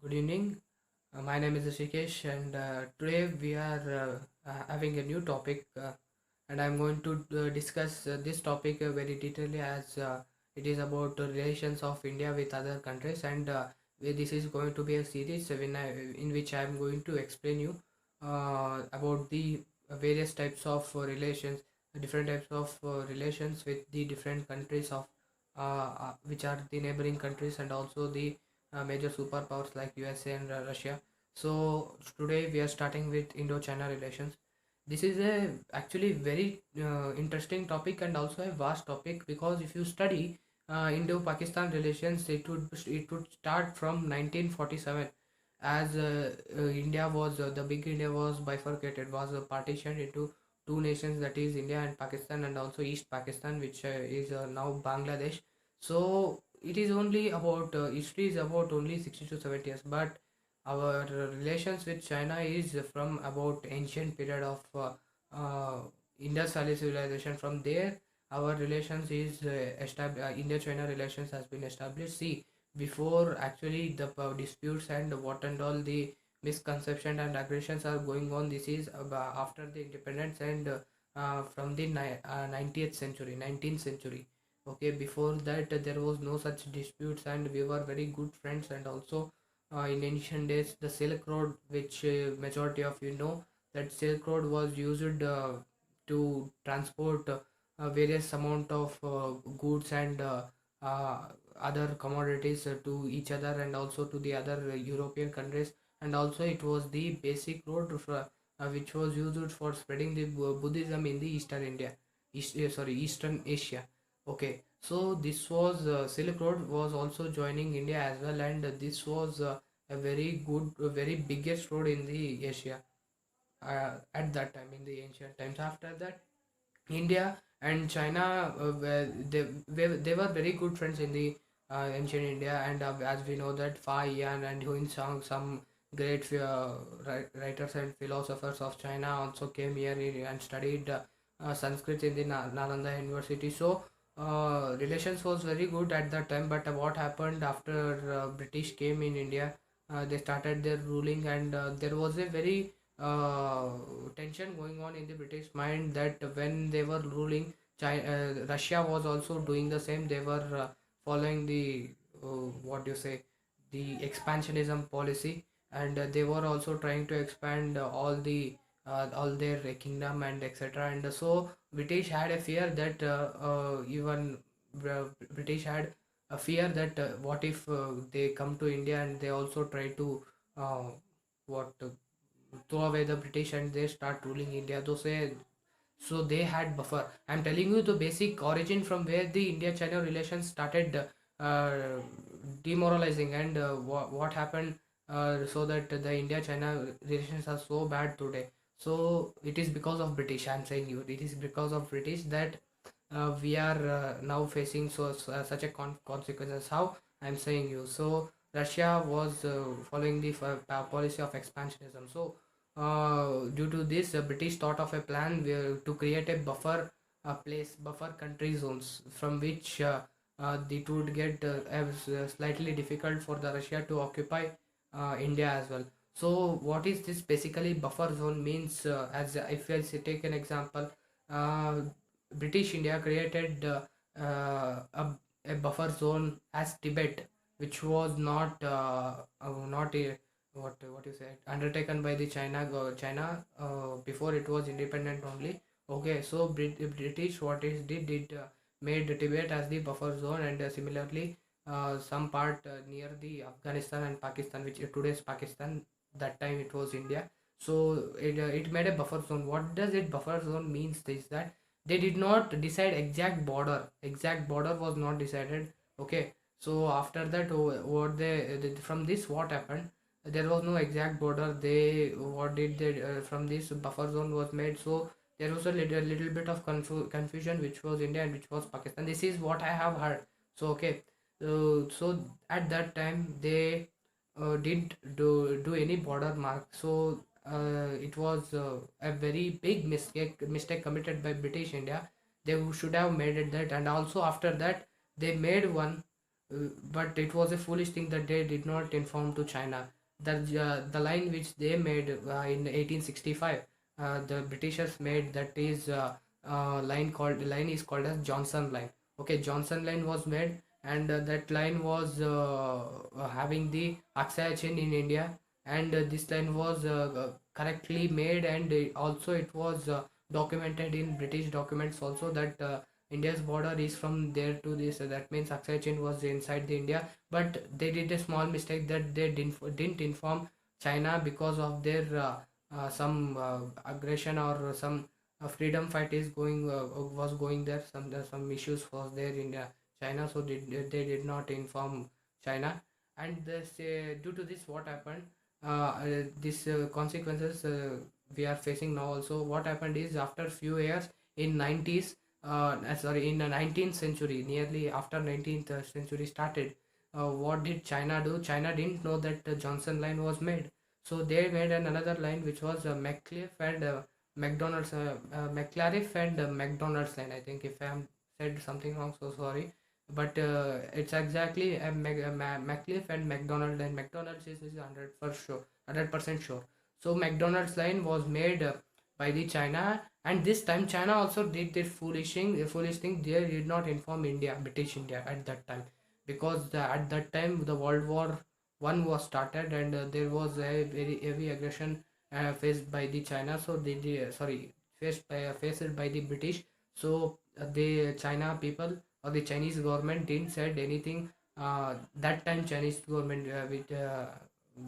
Good evening. My name is Shikesh, and today we are having a new topic, and I'm going to discuss this topic very detailedly as it is about the relations of India with other countries, and this is going to be a series in which I'm going to explain you about the various types of relations, different types of relations with the different countries of which are the neighboring countries and also the major superpowers like USA and Russia. So today we are starting with Indo-China relations. This is a actually very interesting topic and also a vast topic because if you study Indo-Pakistan relations, it would start from 1947 as India was the big India was bifurcated, was partitioned into two nations, that is India and Pakistan, and also East Pakistan, which is now Bangladesh. So it is only about history is about only 60 to 70 years, but our relations with China is from about ancient period of Indus Valley civilization. From there, our relations is India-China relations has been established. See, before actually the disputes and what and all the misconception and aggressions are going on. This is after the independence and from the 90th century, 19th century. Okay, before that there was no such disputes and we were very good friends. And also in ancient days the Silk Road, which majority of you know, that Silk Road was used to transport various amount of goods and uh, other commodities to each other and also to the other European countries. And also it was the basic road for, which was used for spreading the Buddhism in the Eastern India, Eastern Asia. Okay, so this was Silk Road was also joining India as well, and this was a very good, a very biggest road in the Asia at that time in the ancient times. After that, India and China they were very good friends in the ancient India, and as we know that Fa Yan and Huin Song, some great writers and philosophers of China also came here and studied Sanskrit in the Nalanda University. So relations was very good at that time. But what happened after British came in India? They started their ruling, and there was a very uh, tension going on in the British mind that when they were ruling, Russia was also doing the same. They were following the what do you say, the expansionism policy, and they were also trying to expand all their kingdom and etc. And so British had a fear that even British had a fear that what if they come to India and they also try to uh, what throw away the British and they start ruling India. Though say so they had buffer. I'm telling you the basic origin from where the India-China relations started uh, demoralizing and what happened so that the India-China relations are so bad today. So it is because of British. I'm saying you. It is because of British that we are now facing such a consequences. How I'm saying you. So Russia was following the policy of expansionism. So due to this, the British thought of a plan to create a buffer country zones from which it would get slightly difficult for the Russia to occupy India as well. So what is this basically buffer zone means? As if I take an example, uh, British India created a buffer zone as Tibet, which was not a what you said undertaken by the China before it was independent only. Okay, so British what is did made Tibet as the buffer zone, and similarly some part near the Afghanistan and Pakistan, which is today's Pakistan, that time it was India. So it made a buffer zone. What does it buffer zone means is that they did not decide exact border was not decided. Okay, so after that what from this what happened, there was no exact border. They what did they from this buffer zone was made. So there was a little bit of confusion which was India and which was Pakistan. This is what I have heard. So okay, so at that time they didn't do any border mark. So it was a very big mistake committed by British India. They should have made it that. And also after that they made one, but it was a foolish thing that they did not inform to China. The line which they made in 1865, the Britishers made, that is line is called as Johnson line. Okay, Johnson line was made, and that line was having the Aksaya Chin in India, and this line was correctly made, and also it was documented in British documents also, that India's border is from there to this. That means Akshay Chin was inside the India, but they did a small mistake, that they didn't inform China because of their some aggression, or some freedom fight is going was going there. Some issues was there in China, so they did not inform China, and this, due to this, what happened? These consequences we are facing now. Also, what happened is, after few years in 90s, sorry, in the 19th century, nearly after 19th century started, what did China do? China didn't know that the Johnson line was made, so they made another line which was McCliffe and McDonald's, McClariff and McDonald's line. I think if I am said something wrong, so sorry, but it's exactly McCliffe and McDonald, and McDonald's is 100% sure. So McDonald's line was made by the China, and this time China also did their foolish thing. They did not inform India, British India, at that time, because at that time the World War I was started, and there was a very heavy aggression faced by the China. So sorry, faced by the British. So the China people, or the Chinese government, didn't said anything. That time Chinese government, with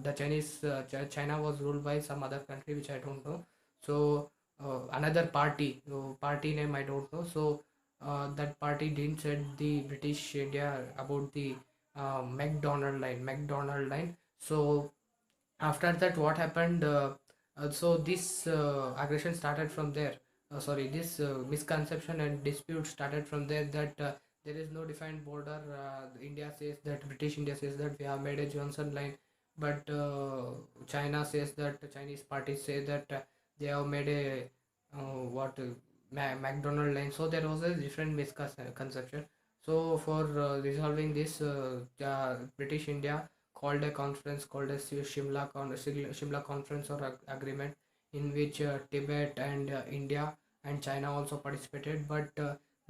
the Chinese China was ruled by some other country which I don't know. So another party name I don't know. So that party didn't said the British India about the McDonald line. So after that, what happened? So this aggression started from there. Sorry, this misconception and dispute started from there, that there is no defined border. India says that, British India says that we have made a Johnson line, but China says that, the Chinese parties say that they have made a what McDonald line. So there was a different misconception. So for resolving this, British India called a conference called as Shimla Conference, or agreement, in which Tibet and India and China also participated. But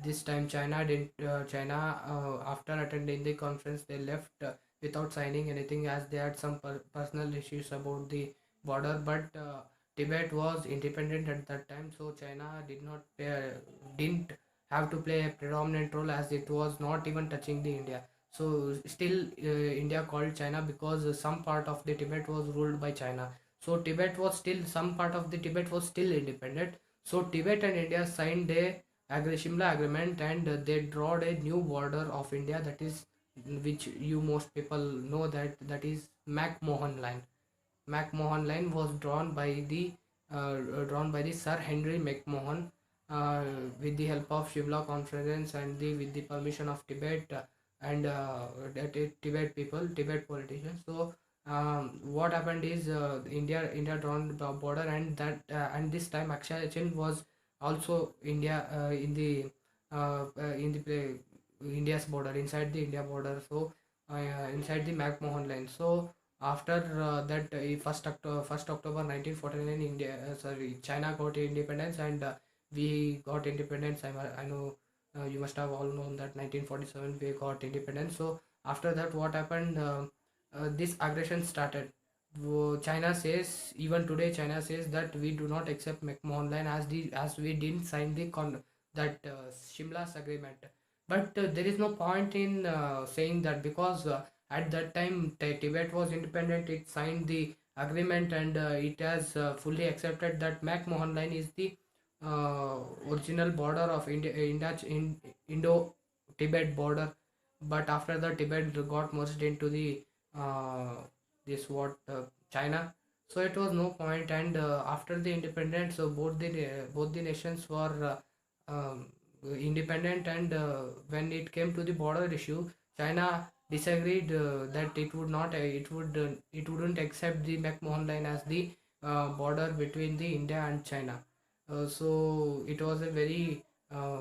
this time China didn't. China, after attending the conference, they left without signing anything, as they had some personal issues about the border. But Tibet was independent at that time, so China didn't have to play a predominant role, as it was not even touching the India. So still, India called China, because some part of the Tibet was ruled by China. So Tibet was still, some part of the Tibet was still independent. So Tibet and India signed a Shimla agreement, and they drawed a new border of India, that is, which you most people know, that is McMahon line. McMahon line was drawn by the Sir Henry McMahon, with the help of Shimla Conference, and with the permission of Tibet, and Tibet people, Tibet politicians. So what happened is, India drawn the border, and this time Akshay Chin was also in the India's border, inside the India border. So inside the McMahon line. So after that, first October 1949, China got independence, and we got independence. I know you must have all known that 1947 we got independence. So after that, what happened? This aggression started. China says, even today, China says that we do not accept McMahon line, as we didn't sign that Shimla's agreement. But there is no point in saying that, because at that time Tibet was independent. It signed the agreement, and it has fully accepted that McMahon line is the original border of Indo-Tibet border. But after the Tibet got merged into the uh, this what China, so it was no point. And after the independence, so both the nations were independent, and when it came to the border issue, China disagreed, that it wouldn't accept the McMahon line as the border between the India and China. So it was a very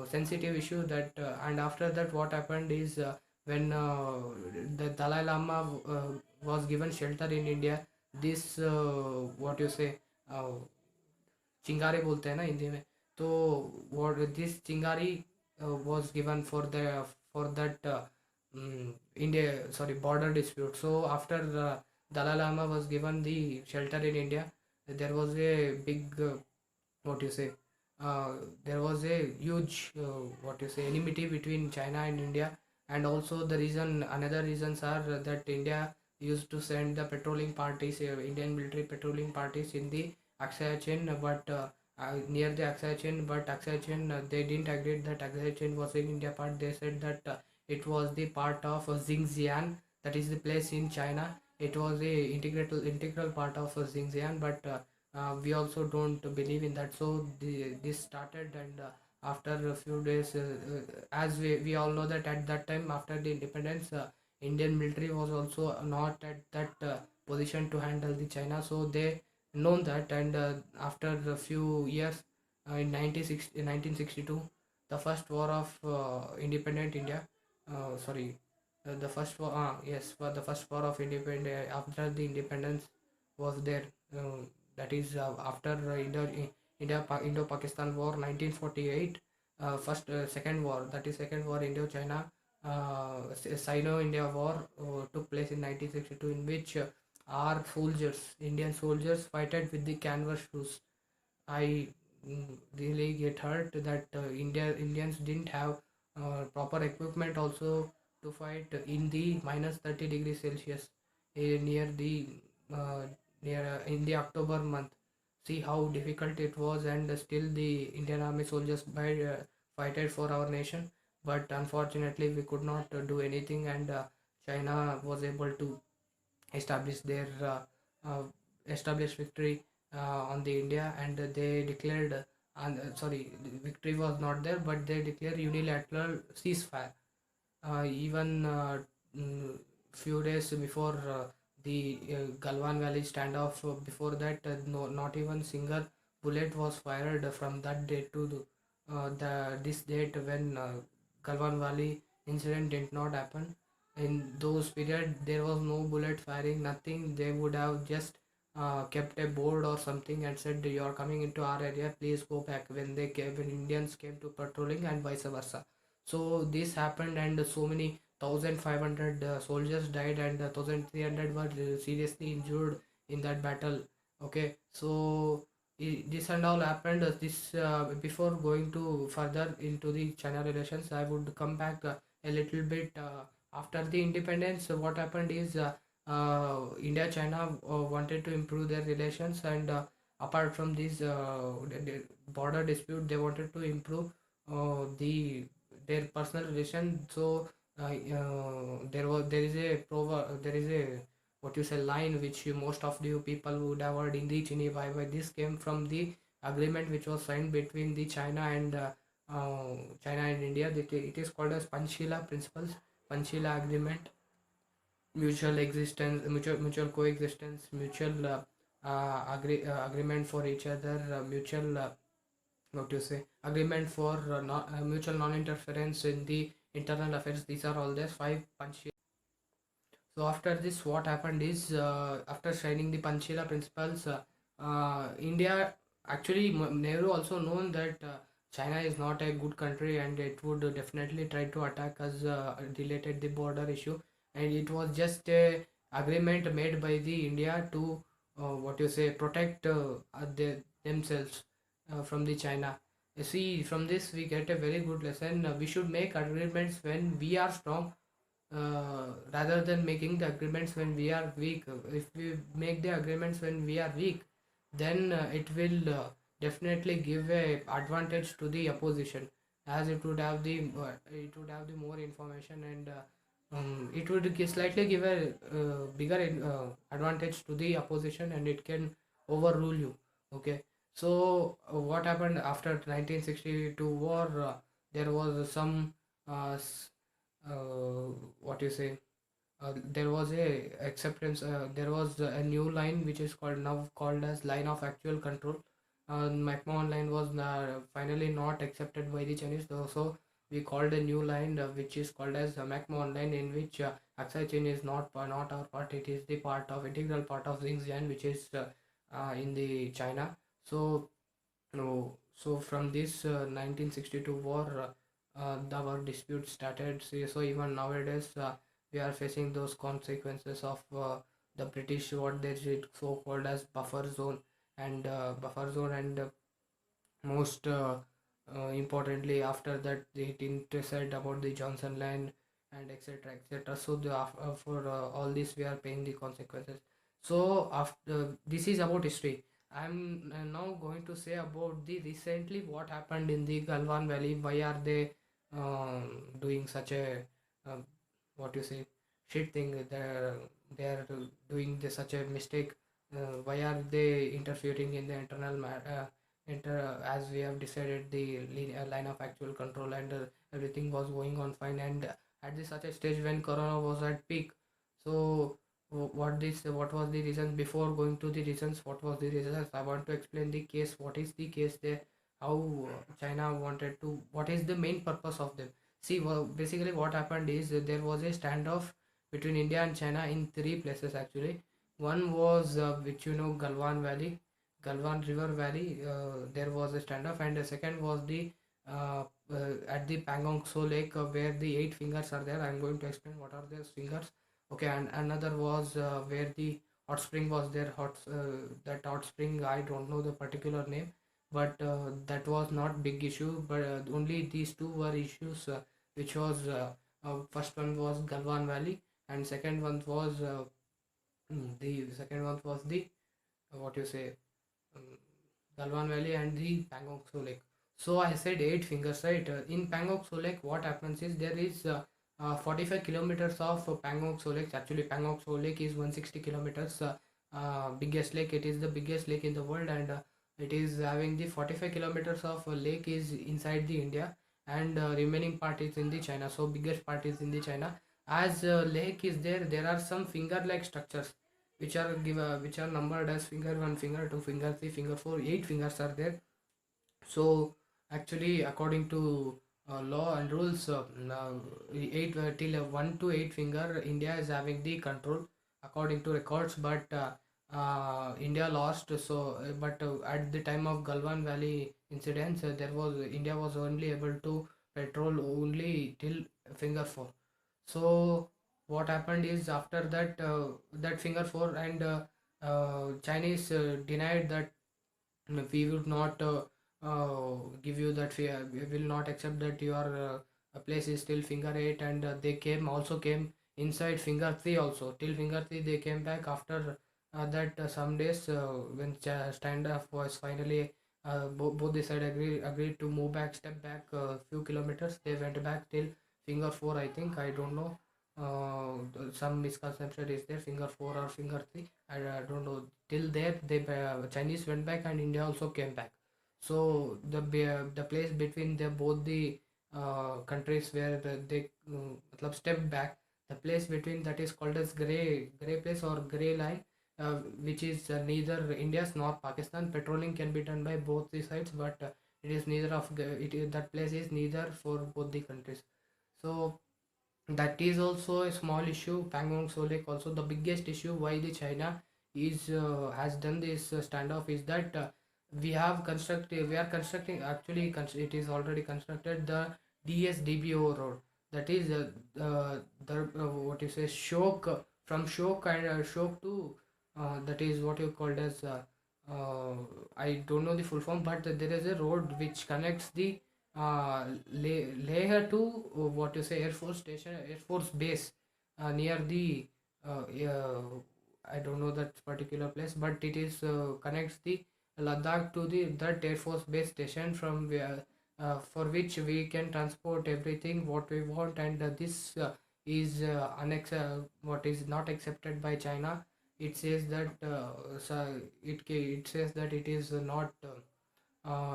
sensitive issue, that and after that, what happened is, when the Dalai Lama was given shelter in India, this what you say, uh, चिंगारी बोलते हैं ना हिंदी में, तो what this चिंगारी was given for that India, sorry, border dispute. So after Dalai Lama was given the shelter in India, there was a big what you say, there was a huge what you say enmity between China and India. And also the reason, another reasons are that India used to send the patrolling parties, Indian military patrolling parties in the Aksai chain, but near the Aksai chain, but Aksai chain they didn't agree that Aksai chain was in India part. They said that it was the part of Xinjiang, that is the place in China. It was a integral part of Xinjiang, but we also don't believe in that. So this started, and after a few days, as we all know that at that time after the independence, Indian military was also not at that position to handle the China. So they known that, and after a few years, in 1962, the first war of independent India, sorry, the first war, yes, for the first war of independence after the independence was there. That is after Indo-Pakistan War 1948, first second war, that is second war Indo-China Sino-India War took place in 1962, in which our soldiers, Indian soldiers, fighted with the canvas shoes. I really get hurt that Indians didn't have proper equipment also to fight in the minus 30 degrees Celsius near the uh, in the October month. See how difficult it was, and still the Indian Army soldiers fighted for our nation. But unfortunately, we could not do anything, and China was able to establish their established victory on the India, and they declared and sorry, victory was not there, but they declared unilateral ceasefire. Even few days before the Galwan Valley standoff, before that, no, not even single bullet was fired from that day to the this date when Galwan Valley incident did not happen. In those period, there was no bullet firing, nothing. They would have just kept a board or something and said, "You are coming into our area, please go back." When they came, when Indians came to patrolling, and vice versa. So this happened, and so many 1,500 soldiers died, and 1,300 were seriously injured in that battle. Okay, so this and all happened. This before going to further into the China relations, I would come back a little bit after the independence. What happened is India China wanted to improve their relations, and apart from this border dispute, they wanted to improve their personal relation. So there is a there is a what you say line which most of you people would have heard in the Chini Bye. This came from the agreement which was signed between the China and India. It is called as Panchshila principles, Panchshila agreement: mutual existence, mutual coexistence, mutual agreement for each other, mutual what to say agreement for mutual non-interference in the internal affairs. These are all the five Panchshila. So after this, what happened is after signing the Panchshila principles, India actually Nehru also known that China is not a good country, and it would definitely try to attack us related the border issue. And it was just a agreement made by the India to what you say protect themselves from the China. You see, from this we get a very good lesson. We should make agreements when we are strong, rather than making the agreements when we are weak. If we make the agreements when we are weak, then it will definitely give a advantage to the opposition, as it would have the more information, and it would slightly give a bigger advantage to the opposition, and it can overrule you. Okay, so what happened after 1962 war? There was some what you say there was a acceptance, there was a new line which is called now called as line of actual control. McMahon line was finally not accepted by the Chinese, though, so we called a new line which is called as McMahon line, in which Aksai Chin is not our part. It is the part of integral part of Xinjiang, which is in the China. So no, so from this 1962 war, our dispute started. So even nowadays, we are facing those consequences of the British, what they did, so called as buffer zone, and most importantly, after that, they intercede about the Johnson line and etc. etc. So for all this, we are paying the consequences. So after this is about history. I'm now going to say about the recently what happened in the Galwan Valley. Why are they doing such a uh, what you say shit thing? They're doing such a mistake. Why are they interfering in the as we have decided the line of actual control, and everything was going on fine, and at this such a stage when Corona was at peak. So what was the reasons? Before going to the reasons, what was the reasons, I want to explain the case. What is the case there? How China wanted to, what is the main purpose of them? See, well, basically what happened is there was a standoff between India and China in three places actually. One was which you know, Galwan River Valley. There was a standoff, and the second was the at the Pangong Tso Lake, where the eight fingers are there. I'm going to explain what are those fingers. Okay, and another was where the hot spring was there. That hot spring, I don't know the particular name, but that was not big issue. But only these two were issues, which was first one was Galwan Valley, and second one was the second one was the what you say um, Galwan Valley and the Pangong Tso Lake. So I said eight fingers, right? In Pangong Tso Lake, what happens is there is 45 kilometers of Pangong Tso Lake. Actually, Pangong Tso Lake is 160 kilometers. Biggest lake. It is the biggest lake in the world, and it is having the 45 kilometers of lake is inside the India, and remaining part is in the China. So biggest part is in the China. As lake is there, there are some finger-like structures which are numbered as finger 1, finger 2, finger 3, finger 4. 8 fingers are there. So actually, according to law and rules, now eight till 1 to 8 finger, India is having the control according to records. But India lost. So but at the time of Galwan Valley incidents, there was India was only able to patrol only till finger 4. So what happened is, after that that finger 4, and Chinese denied that we would not give you that fear. We will not accept that your place is still finger 8, and they came inside finger 3 also. Till finger 3 they came back. After that some days, when standoff was finally both the side agreed to move back, step back a few kilometers. They went back till finger 4, I think. I don't know, some misconception is there, finger 4 or finger 3, I don't know. Till there they Chinese went back, and India also came back. So the place between the both the countries where they step back, the place between that is called as gray place or gray line, which is neither India's nor Pakistan. Patrolling can be done by both the sides, but it is neither of that place is neither for both the countries. So that is also a small issue. Pangong Tso Lake also. The biggest issue why the China is has done this standoff is that we are constructing, actually it is already constructed, the DSDBO road. That is the what you say Shok, from Shok, and Shok to that is what you called as uh, I don't know the full form, but there is a road which connects the Leh to what you say Air Force Station, Air Force Base, near the I don't know that particular place, but it is connects the Ladakh to the that Air Force Base station, from where for which we can transport everything what we want. And this is what is not accepted by China. It says that it says that it is not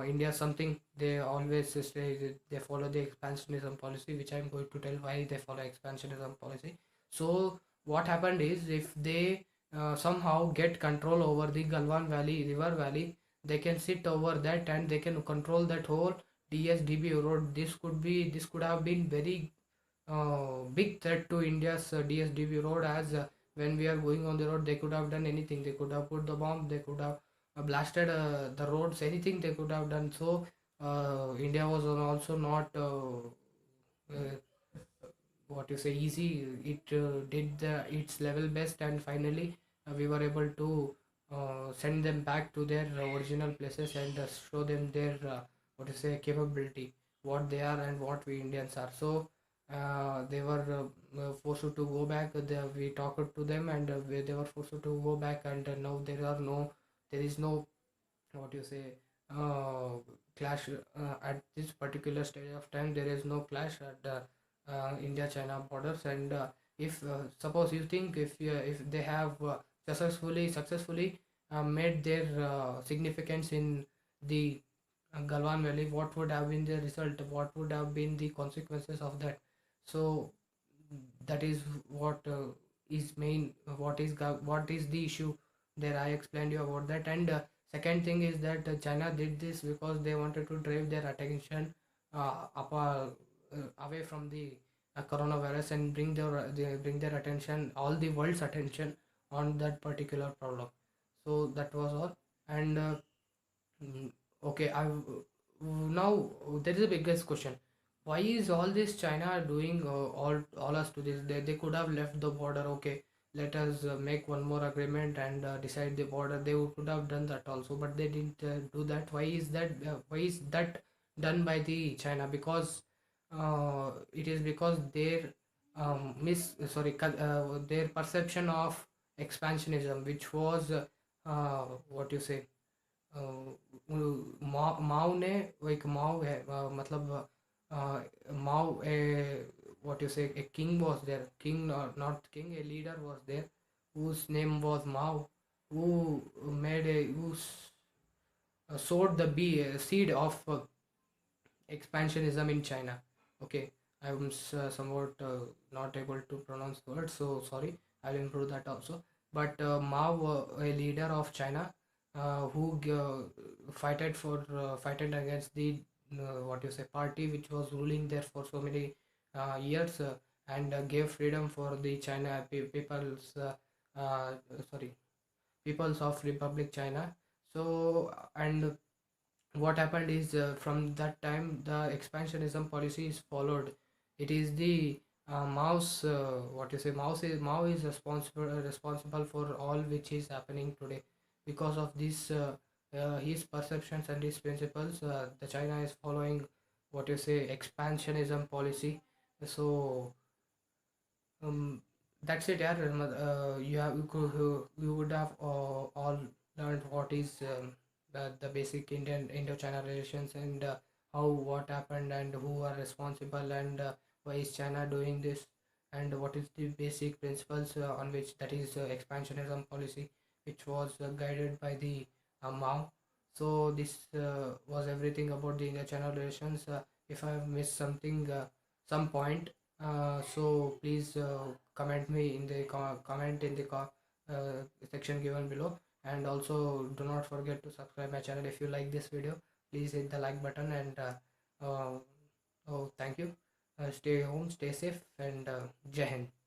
India something. They always say that they follow the expansionism policy, which I'm going to tell why they follow expansionism policy. So what happened is, if they somehow get control over the Galwan Valley, river valley, they can sit over that, and they can control that whole DSDB road, this could have been very big threat to India's DSDB road, as when we are going on the road, they could have done anything. They could have put the bomb, they could have blasted the roads, anything they could have done. So India was also not what you say easy. It did its level best, and finally we were able to send them back to their original places, and show them their what you say capability, what they are and what we Indians are. So they were forced to go back. We talked to them, and they were forced to go back, and now there is no what you say uh, clash at this particular stage of time. There is no clash at the India China borders. And if suppose you think, if they have successfully made their significance in the Galwan Valley, what would have been the result, what would have been the consequences of that? So that is what is main what is the issue there. I explained you about that. And second thing is that China did this because they wanted to drive their attention away from the coronavirus, and bring their attention, all the world's attention, on that particular problem. So that was all. And okay, I now there is a biggest question: why is all this China doing all us to this? They could have left the border. Okay, let us make one more agreement and decide the border. They could have done that also, but they didn't do that. Why is that? Why is that done by the China? Because it is because their their perception of expansionism, which was what you say माओ ने वो एक माओ है मतलब माओ a what you say a king was there, king, not king, a leader was there whose name was Mao, who sowed the seed of expansionism in China. Okay, I'm somewhat not able to pronounce the word, so sorry. I'll improve that also. But Mao, a leader of China, who fighted against the what you say party which was ruling there for so many years, and gave freedom for the China people's sorry, peoples of Republic China. So and what happened is, from that time the expansionism policy is followed. It is the Mao's what you say Mao is responsible for all which is happening today. Because of this his perceptions and his principles, the China is following what you say expansionism policy. So um, that's it, yeah. You would have all learned what is the basic Indian Indo-China relations, and how what happened, and who are responsible, and why is China doing this, and what is the basic principles on which that is expansionism policy, which was guided by the Mao. So this was everything about the Indo-China relations. If I have missed something, some point, so please comment me in the comment in the section given below. And also do not forget to subscribe my channel. If you like this video, please hit the like button. And uh, oh, thank you. Stay home, stay safe, and Jai Hind.